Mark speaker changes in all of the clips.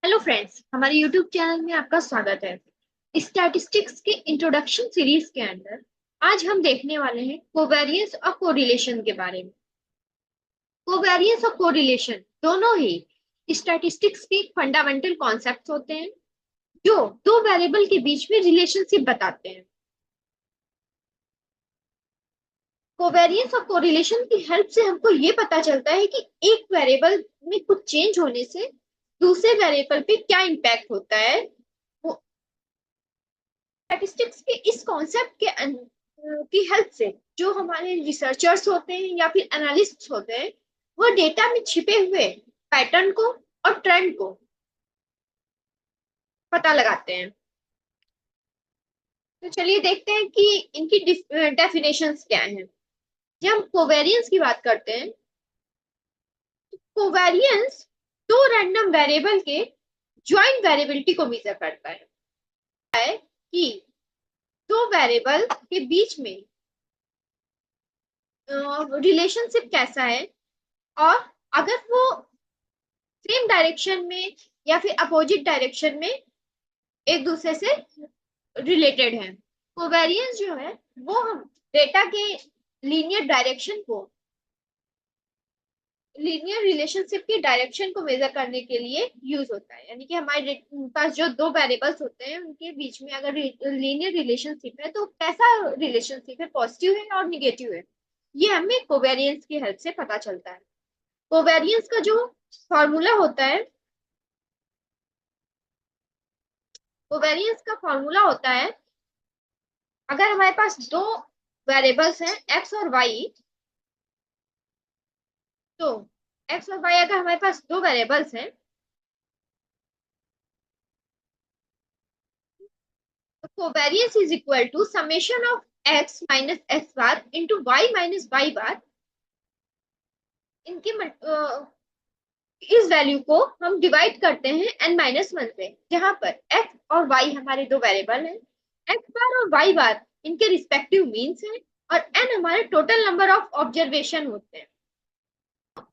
Speaker 1: Hello friends, हमारे YouTube channel में आपका स्वागत है। स्टैटिस्टिक्स के इंट्रोडक्शन सीरीज के अंदर आज हम देखने वाले हैं कोवेरियंस और कोरिलेशन के बारे में। कोवेरियंस और कोरिलेशन दोनों ही स्टैटिस्टिक्स के फंडामेंटल कॉन्सेप्ट्स होते हैं जो दो वेरिएबल के बीच में रिलेशनशिप बताते हैं। कोवेरियंस और कोरिलेशन की हेल्प से हमको ये पता चलता है कि एक वेरिएबल में कुछ चेंज होने से दूसरे वेरिएबल पे क्या इम्पैक्ट होता है। स्टैटिस्टिक्स के इस कॉन्सेप्ट की हेल्प से जो हमारे रिसर्चर्स होते हैं या फिर एनालिस्ट होते हैं, वो डेटा में छिपे हुए पैटर्न को और ट्रेंड को पता लगाते हैं। तो चलिए देखते हैं कि इनकी डेफिनेशंस क्या हैं। जब हम कोवेरियंस की बात करते हैं, कोवेरियंस दो रैंडम वेरिएबल के ज्वाइंट वेरिएबिलिटी को मेजर करता है कि दो वेरिएबल के बीच में रिलेशनशिप कैसा है, और अगर वो सेम डायरेक्शन में या फिर अपोजिट डायरेक्शन में एक दूसरे से रिलेटेड है। कोवेरियंस जो है वो हम डेटा के लीनियर डायरेक्शन को लीनियर रिलेशनशिप की डायरेक्शन को मेजर करने के लिए यूज होता है। यानी कि हमारे पास जो दो वेरिएबल्स होते हैं उनके बीच में अगर लीनियर रिलेशनशिप है तो कैसा रिलेशनशिप है, पॉजिटिव है और निगेटिव है, ये हमें कोवेरियंस की हेल्प से पता चलता है। कोवेरियंस का जो फॉर्मूला होता है, कोवेरियंस का फॉर्मूला होता है, अगर हमारे पास दो वेरिएबल्स हैं एक्स और वाई, तो एक्स और वाई अगर हमारे पास दो वेरिएबल्स हैं तो covariance is equal to summation of X minus X bar into Y minus Y bar. इनके इस वैल्यू को हम डिवाइड करते हैं n माइनस वन से, जहां पर x और y हमारे दो वेरिएबल हैं, x बार और y बार इनके रिस्पेक्टिव मीन्स हैं, और n हमारे टोटल नंबर ऑफ ऑब्जर्वेशन होते हैं।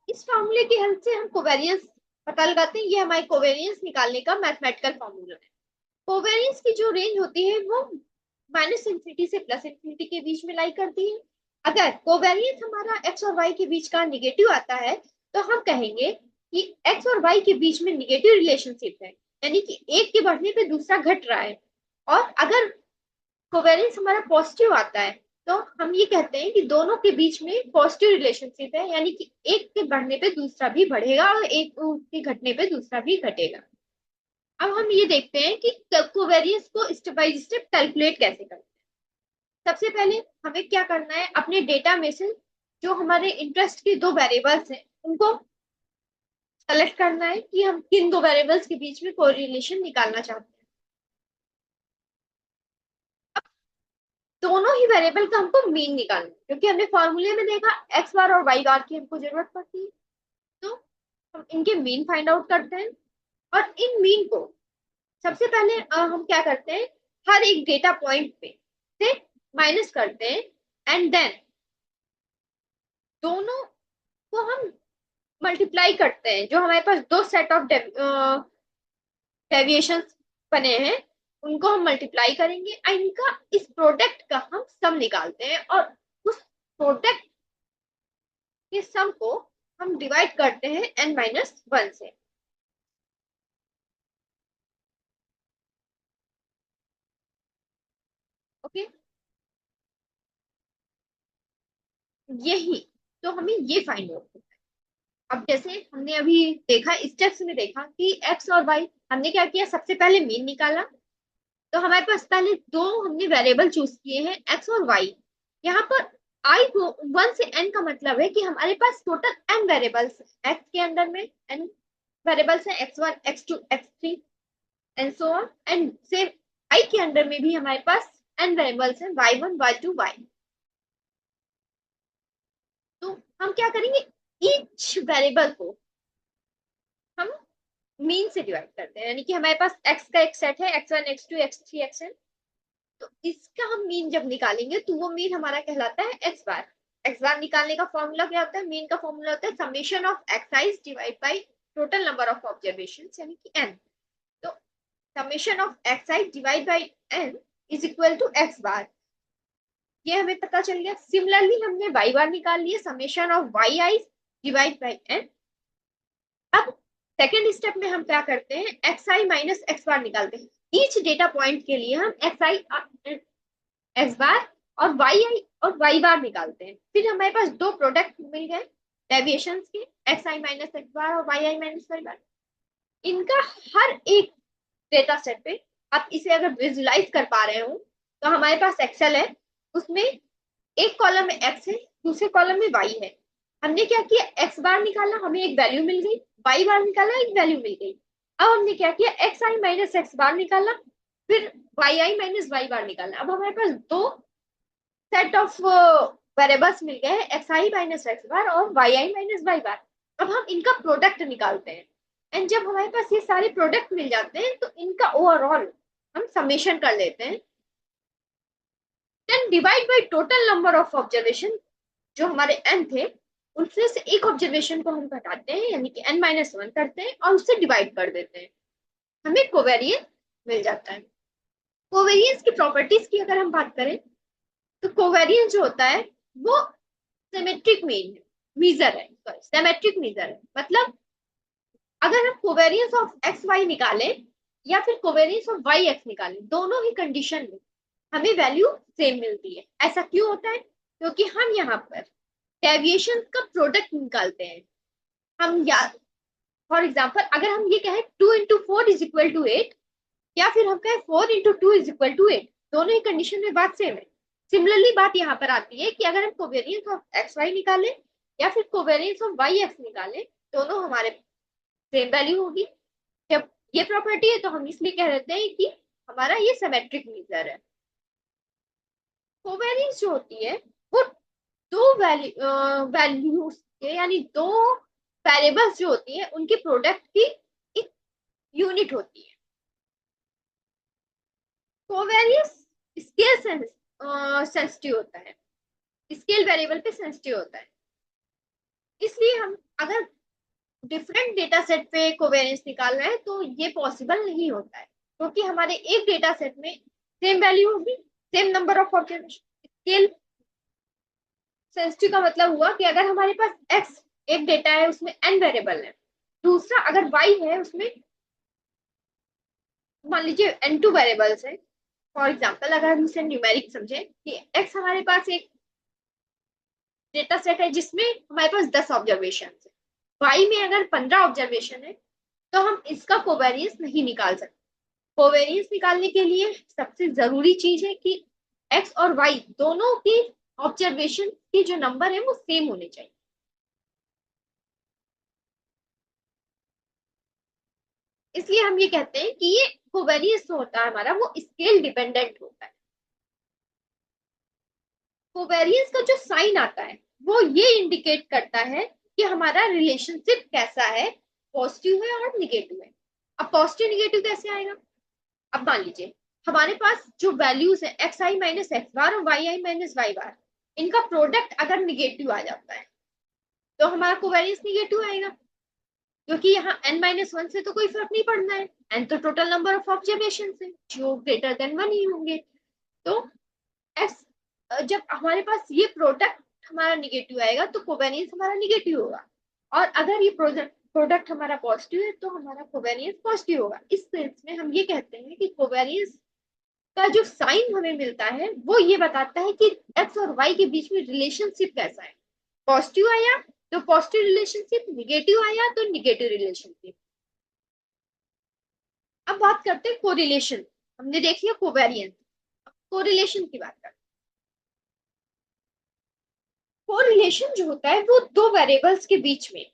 Speaker 1: इस फॉर्मूले की हेल्प से हम कोवेरियंस पता लगाते हैं। ये हमारे कोवेरियंस निकालने का मैथमेटिकल फॉर्मूला है। कोवेरियंस की जो रेंज होती है वो माइनस इंफिनिटी से प्लस इंफिनिटी के बीच में लाई करती है। अगर कोवेरियंस हमारा एक्स और वाई के बीच का निगेटिव आता है तो हम कहेंगे कि एक्स और वाई के बीच में निगेटिव रिलेशनशिप है, यानी कि एक के बढ़ने पे दूसरा घट रहा है। और अगर कोवेरियंस हमारा पॉजिटिव आता है तो हम ये कहते हैं कि दोनों के बीच में पॉजिटिव रिलेशनशिप है, यानी कि एक के बढ़ने पे दूसरा भी बढ़ेगा और एक के घटने पे दूसरा भी घटेगा। अब हम ये देखते हैं कि कोवेरियंस को स्टेप बाय स्टेप कैलकुलेट कैसे करते हैं। सबसे पहले हमें क्या करना है, अपने डेटा में से जो हमारे इंटरेस्ट के दो वेरिएबल्स हैं उनको सेलेक्ट करना है कि हम किन दो वेरिएबल्स के बीच में कोरिलेशन निकालना चाहते हैं। दोनों ही वेरिएबल का हमको मीन निकालना है, क्योंकि हमने फॉर्मूले में देखा एक्स बार और वाई बार की हमको जरूरत पड़ती है। तो हम इनके मीन फाइंड आउट करते हैं, और इन मीन को सबसे पहले हम क्या करते हैं, हर एक डेटा पॉइंट पे से माइनस करते हैं, एंड देन दोनों को हम मल्टीप्लाई करते हैं। जो हमारे पास दो सेट ऑफ डेविएशन बने हैं उनको हम मल्टीप्लाई करेंगे, और इनका इस प्रोडक्ट का हम सम निकालते हैं, और उस प्रोडक्ट के सम को हम डिवाइड करते हैं n माइनस वन से। ओके, यही तो हमें ये फाइंड आउट करना है। अब जैसे हमने अभी देखा, स्टेप्स में देखा कि एक्स और वाई, हमने क्या किया, सबसे पहले मीन निकाला। तो हमारे पास पहले दो हमने वेरिएबल चूज किए हैं एक्स और वाई। यहाँ पर आई को वन से एन का मतलब है कि हमारे पास टोटल एन वेरिएबल्स, एक्स के अंदर में एन वेरिएबल्स है, X one X two X three and so on, and same Y के अंदर में भी हमारे पास एन वेरिएबल्स हैं, Y one Y two Y. तो हम क्या करेंगे, ईच वेरिएबल को हम मीन से डिवाइड करते हैं, यानी कि हमारे पास एक्स का एक सेट है, X one X two X three X N. तो इसका हम मीन जब निकालेंगे तो वो मीन हमारा कहलाता है एक्स बार। एक्स बार निकालने का फॉर्मूला क्या होता है, मीन का फॉर्मूला होता है summation of X I's divide by total number of observation, यानी कि N. Summation of X I divide by N is equal to X bar, ये हमें पता चल गया। सिमिलरली हमने वाई बार निकाल लिया, summation of Y I divide by N. अब सेकेंड स्टेप में हम क्या करते हैं, X I minus X bar निकालते हैं। ईच डेटा पॉइंट के लिए हम एक्स आई एक्स बार और वाई आई और वाई बार निकालते हैं। फिर हमारे पास दो प्रोडक्ट मिल गए डेविएशन के, एक्स आई माइनस एक्स बार और वाई आई माइनस वाई बार। इनका हर एक डेटा सेट पे आप इसे अगर विजुलाइज कर पा रहे हो तो हमारे पास एक्सेल है, उसमें एक कॉलम में एक्स है, दूसरे कॉलम में वाई है। हमने क्या किया, एक्स बार निकाला, हमें एक वैल्यू मिल गई, वाई बार निकाला, एक वैल्यू मिल गई। अब हमने क्या किया, एक्स आई माइनस एक्स बार निकाला, फिर वाई आई माइनस वाई बार निकाला। अब हमारे पास दो सेट ऑफ वेरिएबल्स मिल गए, एक्स आई माइनस एक्स बार और वाई आई माइनस वाई बार। अब हम इनका प्रोडक्ट निकालते हैं, एंड जब हमारे पास ये सारे प्रोडक्ट मिल जाते हैं तो इनका ओवरऑल हम समेशन कर लेते हैं। Then divide by total number of observation, जो हमारे एन थे उनसे से एक ऑब्जर्वेशन को हम घटाते हैं, यानी कि n माइनस वन करते हैं और उससे डिवाइड कर देते हैं, हमें कोवेरियंस मिल जाता है। कोवेरियंस की प्रॉपर्टीज की अगर हम बात करें तो कोवेरियंस जो होता है वो सिमेट्रिक मीजर है, सॉरी सिमेट्रिक मीजर है। मतलब अगर हम कोवेरियंस ऑफ एक्स वाई निकालें या फिर कोवेरियंस ऑफ वाई एक्स निकालें, दोनों ही कंडीशन में हमें वैल्यू सेम मिलती है। ऐसा क्यों होता है, क्योंकि हम यहाँ पर डेविएशन का प्रोडक्ट निकालते हैं। हम या फॉर एग्जाम्पल अगर हम ये कहें 2 into 4 इज इक्वल टू 8, या फिर हम कहें 4 into 2 इज इक्वल टू 8, दोनों ही कंडीशन में बात सेम है। सिमिलरली बात यहाँ पर आती है कि अगर हम कोवेरियंस ऑफ एक्स वाई निकालें या फिर कोवेरियंस ऑफ वाई एक्स निकालें, दोनों हमारे सेम वैल्यू होगी। जब ये प्रॉपर्टी है तो हम इसलिए कह देते हैं कि हमारा ये सिमेट्रिक मीजर है। कोवेरियंस जो होती है वो दो वैल्यूज के, यानी दो वेरिएबल्स जो होती है उनके प्रोडक्ट की एक यूनिट होती है। कोवेरियंस स्केल सेंसिटिव होता है, स्केल वेरिएबल पे सेंसिटिव होता है। इसलिए हम अगर डिफरेंट डेटा सेट पे कोवेरियंस निकाल रहे हैं तो ये पॉसिबल नहीं होता है, क्योंकि हमारे एक डेटा सेट में सेम वैल्यू होगी, same number of observation. Scale sensitive का मतलब हुआ कि अगर हमारे पास एक्स एक डेटा है उसमें एन वेरिएबल है, दूसरा अगर वाई है उसमें मान लीजिए एन टू वेरिएबल्स है। फॉर एग्जाम्पल अगर हम इसे न्यूमेरिक समझे कि एक्स हमारे पास एक डेटा सेट है जिसमें हमारे पास 10 ऑब्जर्वेशन है, वाई में अगर 15 ऑब्जर्वेशन है, तो हम इसका कोवेरियंस नहीं निकाल सकते। कोवेरियंस निकालने के लिए सबसे जरूरी चीज है कि एक्स और वाई दोनों की ऑब्जर्वेशन की जो नंबर है वो सेम होने चाहिए। इसलिए हम ये कहते हैं कि ये कोवेरियंस होता है हमारा वो स्केल डिपेंडेंट होता है। कोवेरियंस का जो साइन आता है वो ये इंडिकेट करता है कि हमारा रिलेशनशिप कैसा है, पॉजिटिव है और निगेटिव है। अब पॉजिटिव निगेटिव कैसे आएगा, अब मान लीजिए हमारे पास जो वैल्यूज है एक्स आई माइनस एक्स बार और वाई आई माइनस वाई बार, इनका प्रोडक्ट अगर निगेटिव आ जाता है तो हमारा कोवेरियंस निगेटिव आएगा, क्योंकि यहाँ n माइनस वन से तो कोई फर्क नहीं पड़ना है, n तो टोटल नंबर ऑफ ऑब्जर्वेशन है जो ग्रेटर देन वन ही होंगे। तो एक्स जब हमारे पास ये प्रोडक्ट हमारा निगेटिव आएगा तो कोवेरियंस हमारा निगेटिव होगा, और अगर ये प्रोडक्ट हमारा पॉजिटिव है तो हमारा कोवेरियंस पॉजिटिव होगा। इस सेंस में हम ये कहते हैं कि कोवेरियंस का जो साइन हमें मिलता है वो ये बताता है कि एक्स और वाई के बीच में रिलेशनशिप कैसा है। पॉजिटिव आया तो पॉजिटिव रिलेशनशिप, निगेटिव आया तो निगेटिव रिलेशनशिप। अब बात करते हैं कोरिलेशन। हमने देख लिया कोवेरियंस, कोरिलेशन की बात करते हैं। कोरिलेशन जो होता है वो दो वेरिएबल्स के बीच में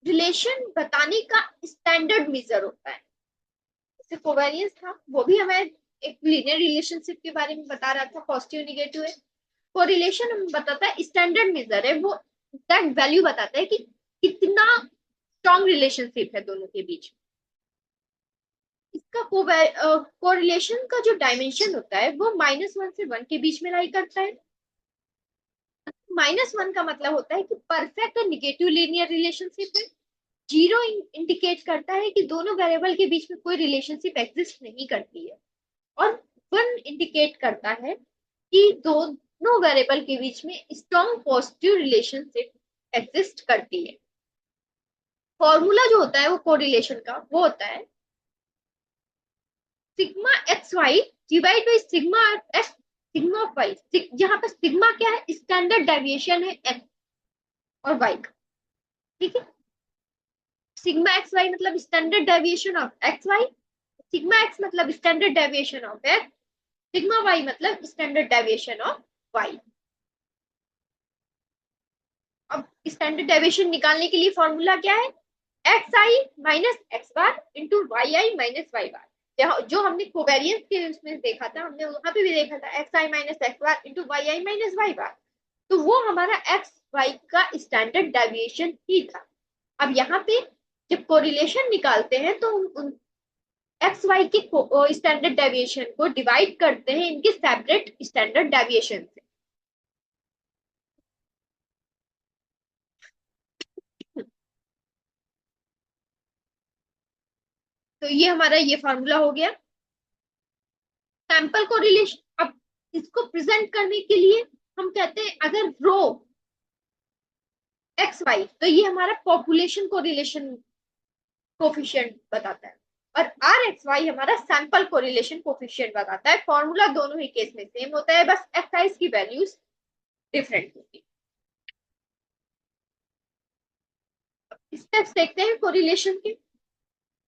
Speaker 1: रिलेशन बताने का स्टैंडर्ड मेजर होता है। जैसे कोवेरियंस था वो भी हमें एक लीनियर रिलेशनशिप के बारे में बता रहा था, पॉजिटिव निगेटिव है। कोरिलेशन हमें बताता है स्टैंडर्ड मेजर है, वो एग्जैक्ट वैल्यू बताता है कि कितना स्ट्रॉन्ग रिलेशनशिप है दोनों के बीच। इसका कोरिलेशन का जो डायमेंशन होता है वो -1 से 1 के बीच में लाई करता है। -1 का मतलब होता है कि परफेक्ट और निगेटिव लीनियर रिलेशनशिप है, जीरो इंडिकेट करता है कि दोनों वेरिएबल के बीच में कोई रिलेशनशिप एग्जिस्ट नहीं करती है, और वन इंडिकेट करता है कि दोनों वेरिएबल के बीच में स्ट्रॉन्ग पॉजिटिव रिलेशनशिप एग्जिस्ट करती है। फॉर्मूला जो होता है वो कोरिलेशन का, वो होता है sigma X Y divide by sigma X sigma of Y. यहाँ पर सिग्मा क्या है, स्टैंडर्ड डेविएशन है एक्स और वाई का, ठीक है। सिग्मा एक्स वाई मतलब standard deviation of X Y, sigma X मतलब standard deviation of X, sigma Y मतलब स्टैंडर्ड डेविएशन ऑफ वाई। अब स्टैंडर्ड डेविएशन निकालने के लिए फॉर्मूला क्या है, X I minus X bar into Y I minus Y बार। जो हमने कोवेरियंस के उसमें देखा था, हमने वहां पे भी देखा था x I minus X bar into Y I minus Y बार, तो वो हमारा एक्स वाई का स्टैंडर्ड डेविएशन ही था। अब यहाँ पे जब कोरिलेशन निकालते हैं तो उन एक्स वाई के स्टैंडर्ड डेविएशन को डिवाइड करते हैं इनके सेपरेट स्टैंडर्ड डेविएशन से। तो ये हमारा ये फॉर्मूला हो गया सैंपल कोरिलेशन। अब इसको प्रेजेंट करने के लिए हम कहते हैं अगर रो एक्स वाई, तो ये हमारा पॉपुलेशन कोरिलेशन कोफिशिएंट बताता है, और आर एक्स वाई हमारा सैंपल कोरिलेशन कोफिशिएंट बताता है। फॉर्मूला दोनों ही केस में सेम होता है, बस एक्स आई की वैल्यूज डिफरेंट होती है। स्टेप्स देखते हैं कोरिलेशन के।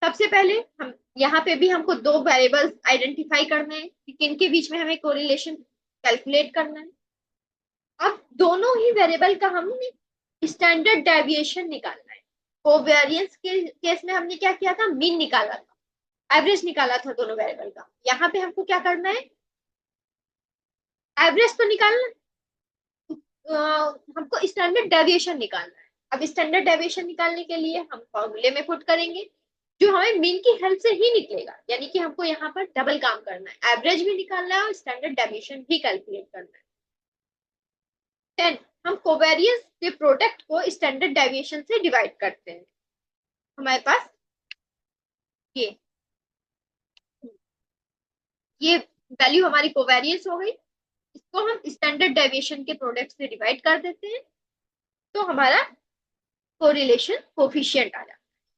Speaker 1: सबसे पहले हम यहाँ पे भी हमको दो वेरिएबल्स आइडेंटिफाई करना है कि किनके बीच में हमें कोरिलेशन कैलकुलेट करना है। अब दोनों ही वेरिएबल का हमने स्टैंडर्ड डेविएशन निकालना है। कोवेरियंस के केस में हमने क्या किया था, मीन निकाला था, एवरेज निकाला था दोनों वेरिएबल का। यहाँ पे हमको क्या करना है, एवरेज तो निकालना, हमको स्टैंडर्ड डेविएशन निकालना है। अब स्टैंडर्ड डेविएशन निकालने के लिए हम फॉर्मूले में पुट करेंगे जो हमें मीन की हेल्प से ही निकलेगा, यानी कि हमको यहाँ पर डबल काम करना है, एवरेज भी निकालना है और स्टैंडर्ड डेविएशन भी कैलकुलेट करना है। 10, हम कोवेरियंस के प्रोडक्ट को स्टैंडर्ड डेविएशन से डिवाइड करते हैं। हमारे पास ये ये वैल्यू हमारी कोवेरियंस हो गई, इसको हम स्टैंडर्ड डेविएशन के प्रोडक्ट से डिवाइड कर देते हैं, तो हमारा कोरिलेशन कोफिशिएंट आ जाता है।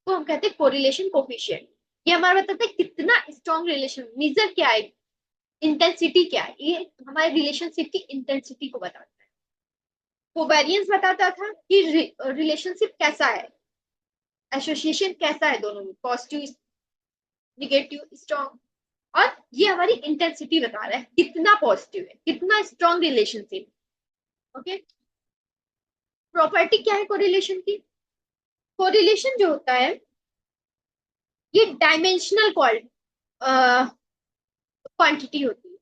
Speaker 1: तो हम कहते हैं कोरिलेशन कोफिशिएंट। ये हमारा बताता है कितना स्ट्रॉन्ग रिलेशन, मीजर क्या है, इंटेंसिटी क्या है, ये हमारे रिलेशनशिप की इंटेंसिटी को बताता है। कोवेरियंस बताता था कि रिलेशनशिप कैसा है, एसोसिएशन कैसा है दोनों में, पॉजिटिव निगेटिव स्ट्रॉन्ग, और ये हमारी इंटेंसिटी बता रहा है कितना पॉजिटिव है, कितना स्ट्रॉन्ग रिलेशनशिप। ओके, प्रॉपर्टी क्या है कोरिलेशन की, कोरिलेशन जो होता है ये डायमेंशनल क्वांटिटी होती है,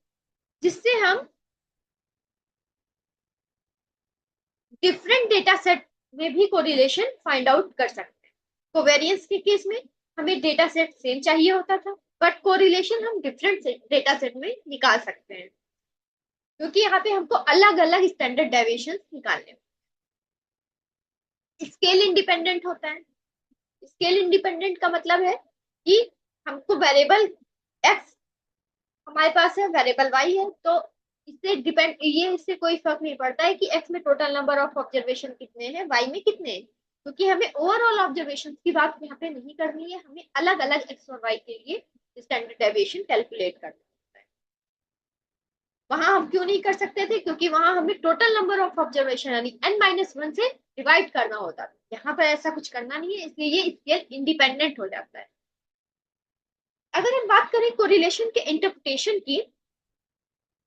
Speaker 1: जिससे हम डिफरेंट डेटा सेट में भी कोरिलेशन फाइंड आउट कर सकते हैं। कोवेरियंस के केस में हमें डेटा सेट सेम चाहिए होता था, बट कोरिलेशन हम डिफरेंट डेटा सेट में निकाल सकते हैं, क्योंकि यहाँ पे हमको अलग अलग स्टैंडर्ड डेविएशन निकालने। स्केल इंडिपेंडेंट होता है। स्केल इंडिपेंडेंट का मतलब है कि हमको वेरिएबल एक्स हमारे पास है, वेरिएबल वाई है, तो इससे डिपेंड, ये इससे कोई फर्क नहीं पड़ता है कि एक्स में टोटल नंबर ऑफ ऑब्जर्वेशन कितने हैं, वाई में कितने हैं, क्योंकि हमें ओवरऑल ऑब्जर्वेशन की बात यहाँ पे नहीं करनी है, हमें अलग अलग एक्स और वाई के लिए स्टैंडर्ड डेविएशन कैलकुलेट करना है। वहां हम क्यों नहीं कर सकते थे, क्योंकि वहां हमें टोटल नंबर ऑफ ऑब्जर्वेशन यानी n-1 से डिवाइड करना होता था। यहाँ पर ऐसा कुछ करना नहीं है, इसलिए ये स्केल इंडिपेंडेंट हो जाता है। अगर हम बात करें कोरिलेशन के इंटरप्रिटेशन की,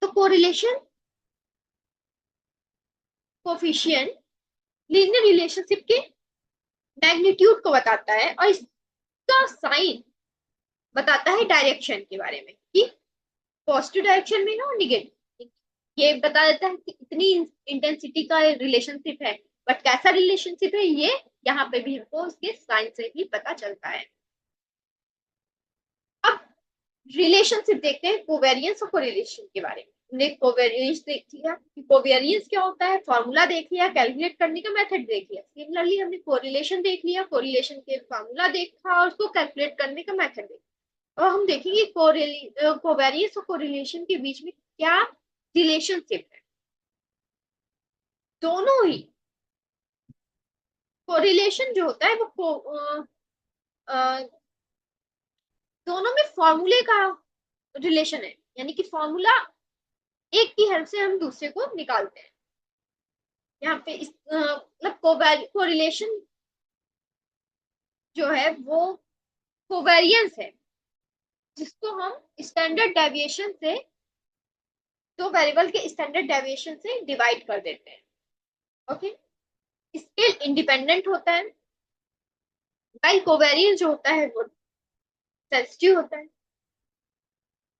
Speaker 1: तो कोरिलेशन कोफिशिएंट लीनियर रिलेशनशिप के मैग्नीट्यूड को बताता है, और इसका साइन बताता है डायरेक्शन के बारे में कि पॉजिटिव डायरेक्शन में ना निगेटिव, ये बता देता है कि इतनी इंटेंसिटी का रिलेशनशिप है, बट कैसा रिलेशनशिप है ये यहाँ पे भी हमको उसके साइन से ही पता चलता है। अब रिलेशनशिप देखते हैं कोवेरियंस और कोरिलेशन के बारे में। हमने कोवेरियंस देख लिया कि कोवेरियंस क्या होता है, फॉर्मूला देख लिया, कैलकुलेट करने का मेथड देख लिया। सिमिलरली हमने कोरिलेशन देख लिया, कोरिलेशन के फॉर्मूला देखा और उसको कैलकुलेट करने का मेथड देखा। और हम देखेंगे कोवेरियंस और कोरिलेशन के बीच में क्या रिलेशनशिप है। दोनों ही, कोरिलेशन जो होता है वो दोनों में फॉर्मूले का रिलेशन है, यानी कि फॉर्मूला एक की हेल्प से हम दूसरे को निकालते हैं। यहाँ पे इस मतलब कोरिलेशन जो है वो कोवेरियंस है, जिसको हम स्टैंडर्ड डेविएशन से, दो वेरिएबल के स्टैंडर्ड डेविएशन से डिवाइड कर देते हैं। ओके, स्केल इंडिपेंडेंट होता है, वाइल कोवेरियंस जो होता है वो सेंसिटिव होता है।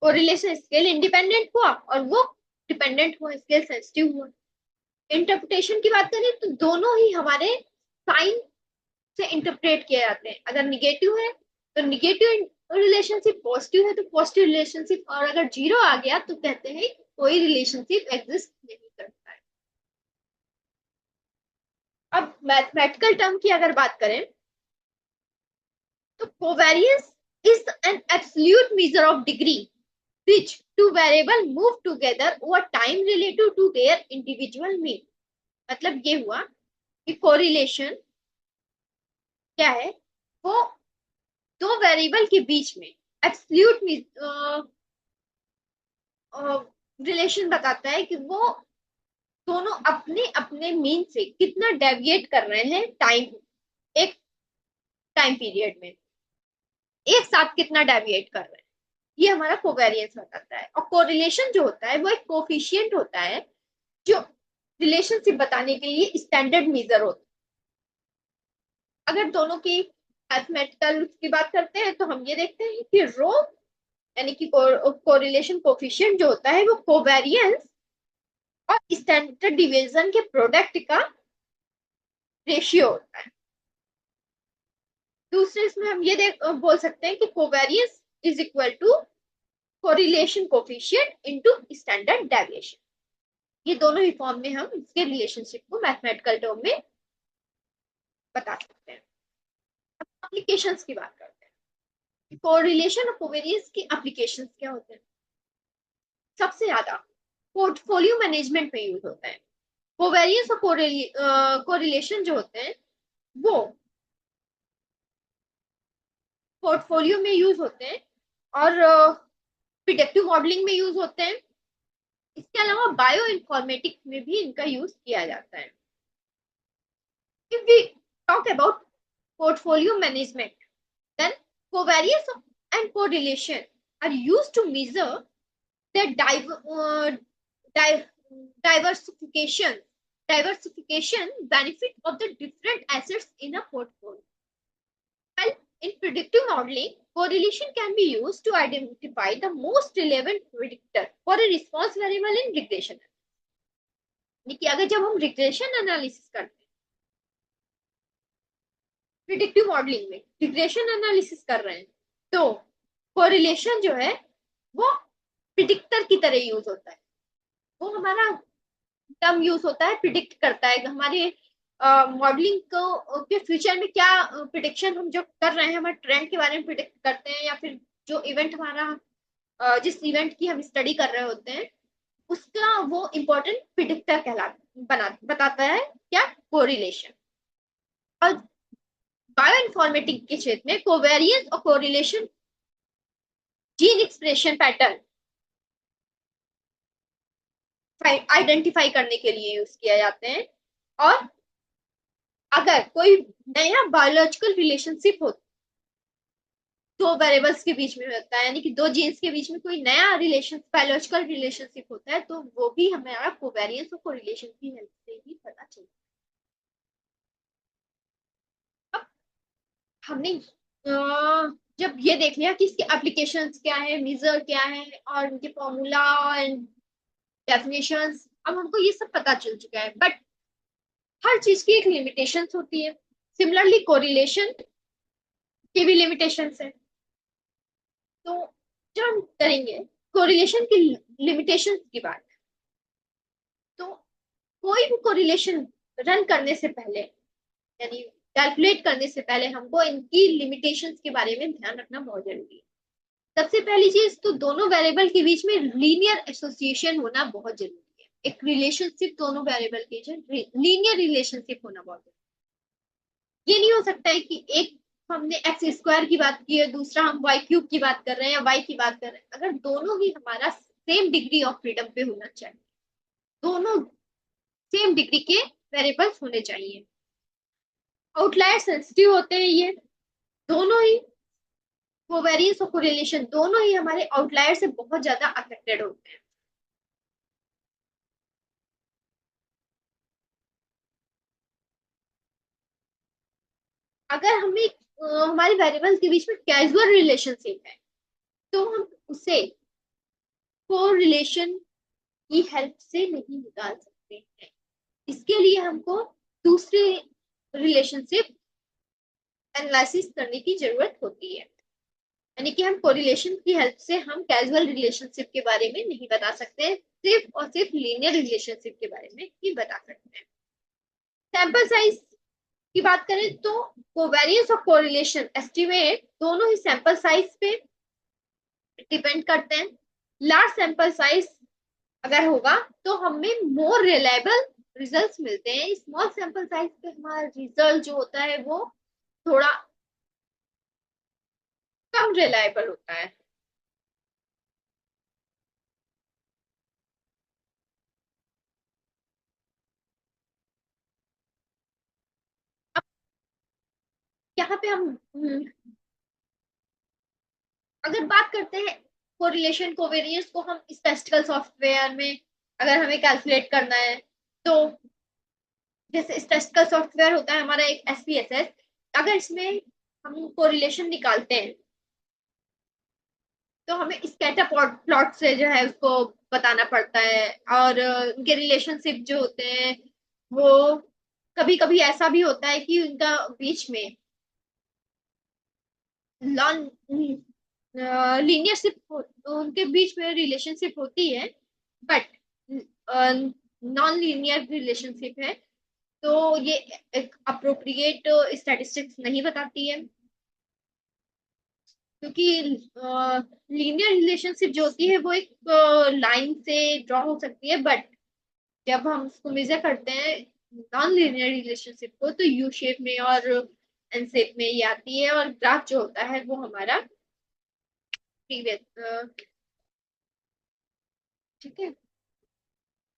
Speaker 1: कोरिलेशन स्केल इंडिपेंडेंट हुआ और वो डिपेंडेंट हुआ, स्केल सेंसिटिव हुआ। इंटरप्रिटेशन की बात करें तो दोनों ही हमारे साइन से इंटरप्रेट किए जाते हैं। अगर निगेटिव है तो निगेटिव रिलेशनशिप, पॉजिटिव है तो पॉजिटिव रिलेशनशिप, और अगर जीरो आ गया तो कहते हैं कोई रिलेशनशिप एग्जिस्ट नहीं करता है। अब मैथमेटिकल टर्म की अगर बात करें तो covariance is an absolute measure of degree which two variable move together over time relative to their individual mean। मतलब ये हुआ कि कोरिलेशन क्या है, वो दो वेरिएबल के बीच में एब्सोल्यूट रिलेशन बताता है कि वो दोनों अपने अपने मीन से कितना डेविएट कर रहे हैं टाइम, एक टाइम पीरियड में एक साथ कितना डेविएट कर रहे हैं, ये हमारा कोवेरियंस बताता है। और कोरिलेशन जो होता है वो एक कोफिशिएंट होता है जो रिलेशनशिप बताने के लिए स्टैंडर्ड मेजर होता है। अगर दोनों की मैथमेटिकल की बात करते हैं तो हम ये देखते हैं कि रो यानी कि कोरिलेशन कोफिशिएंट जो होता है वो कोवेरियंस और स्टैंडर्ड डिवीजन के प्रोडक्ट का रेशियो होता है। दूसरे इसमें हम ये बोल सकते हैं कि covariance is equal to correlation coefficient into standard deviation. ये दोनों ही फॉर्म में हम इसके रिलेशनशिप को मैथमेटिकल टर्म में बता सकते हैं। एप्लीकेशंस की बात करते हैं, कोरिलेशन और कोवेरियंस की एप्लीकेशंस क्या होते हैं। सबसे ज्यादा पोर्टफोलियो मैनेजमेंट में यूज होता है। कोवेरियंस और कोरिलेशन जो होते हैं वो पोर्टफोलियो में यूज होते हैं और प्रिडिक्टिव मॉडलिंग में यूज होते हैं। इसके अलावा बायो इन्फॉर्मेटिक्स में भी इनका यूज किया जाता है। If we talk about portfolio management, then covariance and correlation are used to measure the di- diversification benefit of the different assets in a portfolio. Well, in predictive modeling, correlation can be used to identify the most relevant predictor for a response variable in regression। यानी कि अगर जब हम regression analysis करते हैं, predictive modelling में regression analysis कर रहे हैं, तो कोरिलेशन जो है वो प्रिडिक्टर की तरह यूज होता है। वो हमारा टर्म यूज होता है, प्रिडिक्ट करता है हमारे मॉडलिंग को के फ्यूचर में क्या प्रिडिक्शन हम जो कर रहे हैं, हमारे ट्रेंड के बारे में प्रिडिक्ट करते हैं, या फिर जो इवेंट हमारा जिस इवेंट की हम स्टडी कर रहे होते हैं उसका वो इम्पोर्टेंट प्रिडिक्टर बताता है क्या, कोरिलेशन। और बायो इन्फॉर्मेटिक्स के क्षेत्र में कोवेरियंस और correlation gene expression pattern identify करने के लिए यूज किया जाते हैं। और अगर कोई नया बायोलॉजिकल रिलेशनशिप हो, दो वेरिएबल्स के बीच में होता है, यानी कि दो जीन्स के बीच में कोई नया रिलेशन बायोलॉजिकल रिलेशनशिप होता है, तो वो भी हमारा कोवेरियंस और कोरिलेशन की हेल्प से ही पता चलता है। अब हमने जब ये देख लिया कि इसके एप्लीकेशंस क्या है, मेजर क्या है और इनके फॉर्मूला एंड डेफिनेशंस, अब हमको ये सब पता चल चुका है। बट हर चीज की एक लिमिटेशंस होती है। सिमिलरली कोरिलेशन की भी लिमिटेशंस है। तो जो हम करेंगे कोरिलेशन की लिमिटेशन की बात, तो कोई भी कोरिलेशन रन करने से पहले, यानी कैलकुलेट करने से पहले, हमको इनकी लिमिटेशंस के बारे में ध्यान रखना बहुत जरूरी है। सबसे पहली चीज तो दोनों वेरिएबल के बीच में लीनियर एसोसिएशन होना बहुत जरूरी है। एक रिलेशनशिप दोनों वेरिएबल के बीच लीनियर रिलेशनशिप होना बहुत जरूरी है। ये नहीं हो सकता है कि एक हमने एक्स स्क्वायर की बात की है, दूसरा हम वाई क्यूब की बात कर रहे हैं या वाई की बात कर रहे हैं। अगर दोनों ही हमारा सेम डिग्री ऑफ फ्रीडम पे होना चाहिए, दोनों सेम डिग्री के वेरिएबल्स होने चाहिए। आउटलायर सेंसिटिव होते हैं ये दोनों ही, कोवेरियंस और कोरिलेशन दोनों ही हमारे आउटलायर से बहुत ज्यादा अफेक्टेड होते हैं। अगर हमें हमारे वेरिएबल्स के बीच में कैजुअल रिलेशनशिप है, तो हम उसे कोरिलेशन की हेल्प से नहीं निकाल सकते हैं। इसके लिए हमको दूसरे रिलेशनशिप एनालिसिस करने की जरूरत होती है। यानी कि हम कोरिलेशन की हेल्प से हम कैजुअल रिलेशनशिप के बारे में नहीं बता सकते, सिर्फ और सिर्फ लीनियर रिलेशनशिप के बारे में ही बता सकते हैं। सैंपल साइज की बात करें तो कोवेरियंस और कोरिलेशन एस्टिमेट दोनों ही सैंपल साइज पे डिपेंड करते हैं। लार्ज सैंपल साइज अगर होगा तो हमें मोर रिलायबल रिजल्ट्स मिलते हैं। स्मॉल सैंपल साइज पे हमारा रिजल्ट जो होता है वो थोड़ा कम रिलायबल होता है। अब यहाँ पे हम अगर बात करते हैं कोरिलेशन कोवेरियंस को, हम स्टैटिस्टिकल सॉफ्टवेयर में अगर हमें कैलकुलेट करना है, तो जैसे स्टैटिस्टिकल सॉफ्टवेयर होता है हमारा एक एसपीएसएस, अगर इसमें हम कोरिलेशन निकालते हैं तो हमें स्कैटर प्लॉट से जो है उसको बताना पड़ता है। और उनके रिलेशनशिप जो होते हैं वो कभी कभी ऐसा भी होता है कि उनका बीच में नॉन लीनियरशिप, उनके बीच में रिलेशनशिप होती है, बट नॉन लीनियर रिलेशनशिप है। तो ये एक अप्रोप्रिएट स्टैटिस्टिक्स नहीं बताती है, क्योंकि लीनियर रिलेशनशिप जो होती है वो एक लाइन से ड्रॉ हो सकती है, बट जब हम उसको मेजर करते हैं नॉन लीनियर रिलेशनशिप को, तो यू शेप में और एन शेप में ये आती है, और ग्राफ जो होता है वो हमारा प्रीवियस, ठीक है,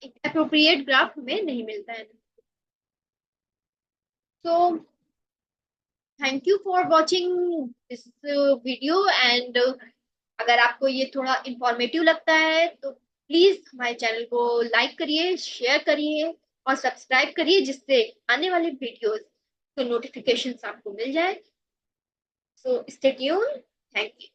Speaker 1: एक अप्रोप्रिएट ग्राफ हमें नहीं मिलता है। So thank you for watching this video, and अगर आपको ये थोड़ा इंफॉर्मेटिव लगता है तो प्लीज हमारे चैनल को लाइक करिए, शेयर करिए और सब्सक्राइब करिए, जिससे आने वाले वीडियोस तो नोटिफिकेशन आपको मिल जाए। So stay tune. Thank you.